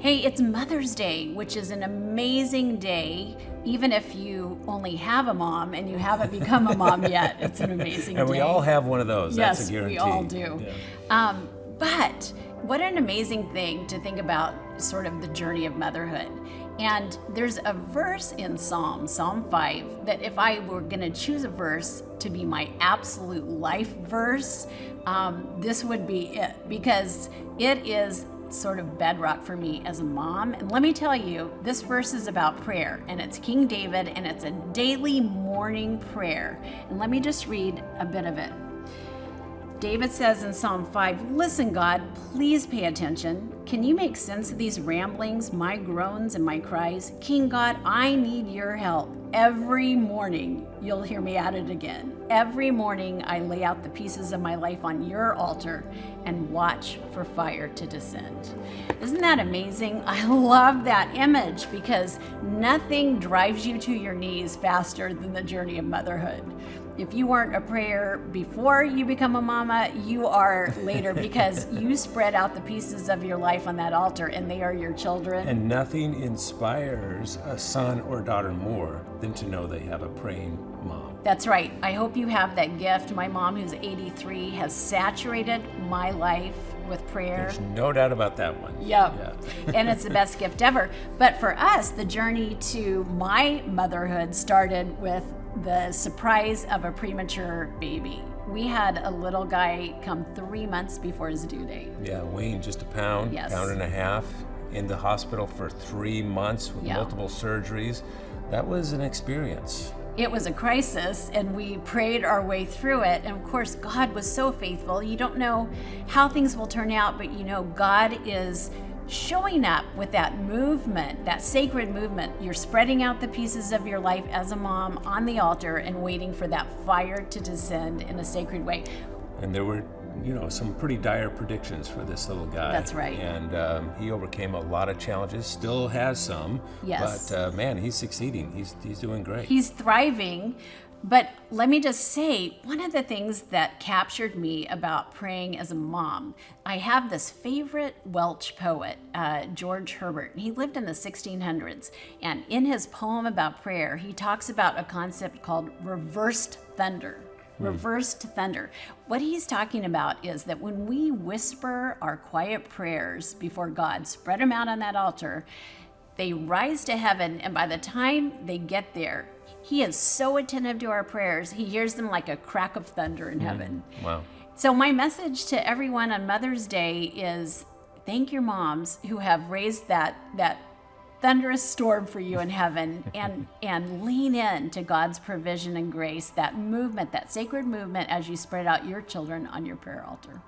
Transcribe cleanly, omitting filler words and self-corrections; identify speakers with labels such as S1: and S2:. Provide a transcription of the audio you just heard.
S1: Hey, it's Mother's Day, which is an amazing day. Even if you only have a mom and you haven't become a mom yet, it's an amazing day.
S2: And we all have one of those.
S1: Yes,
S2: That's a guarantee.
S1: we all do.
S2: Yeah.
S1: But what an amazing thing to think about sort of the journey of motherhood. And there's a verse in Psalm 5, that if I were going to choose a verse to be my absolute life verse, this would be it, because it is sort of bedrock for me as a mom. And let me tell you, this verse is about prayer, and it's King David, and it's a daily morning prayer. And let me just read a bit of it. David says in Psalm 5, "Listen, God, please pay attention. Can you make sense of these ramblings, my groans and my cries? King God, I need your help. Every morning, you'll hear me at it again. Every morning, I lay out the pieces of my life on your altar and watch for fire to descend." Isn't that amazing? I love that image, because nothing drives you to your knees faster than the journey of motherhood. If you weren't a prayer before you become a mama, you are later, because you spread out the pieces of your life on that altar, and they are your children.
S2: And nothing inspires a son or daughter more than to know they have a praying mom.
S1: That's right. I hope you have that gift. My mom, who's 83, has saturated my life with prayer.
S2: There's no doubt about that one.
S1: Yep.
S2: Yeah.
S1: And it's the best gift ever. But for us, the journey to my motherhood started with the surprise of a premature baby. We had a little guy come 3 months before his due date.
S2: Yeah, weighing just a pound,
S1: Yes.
S2: pound and a half, in the hospital for 3 months with multiple surgeries. That was an experience.
S1: It was a crisis, and we prayed our way through it. And of course, God was so faithful. You don't know how things will turn out, but you know God is showing up with that movement, that sacred movement. You're spreading out the pieces of your life as a mom on the altar and waiting for that fire to descend in a sacred way.
S2: And there were, some pretty dire predictions for this little guy.
S1: That's right.
S2: And he overcame a lot of challenges, still has some.
S1: Yes.
S2: But man, he's succeeding. He's doing great.
S1: He's thriving. But let me just say, one of the things that captured me about praying as a mom, I have this favorite Welsh poet, George Herbert. He lived in the 1600s. And in his poem about prayer, he talks about a concept called reversed thunder. Reversed thunder. What he's talking about is that when we whisper our quiet prayers before God, spread them out on that altar, they rise to heaven, and by the time they get there, he is so attentive to our prayers, he hears them like a crack of thunder in heaven.
S2: Wow.
S1: So my message to everyone on Mother's Day is thank your moms who have raised that thunderous storm for you in heaven, and lean in to God's provision and grace, that movement, that sacred movement as you spread out your children on your prayer altar.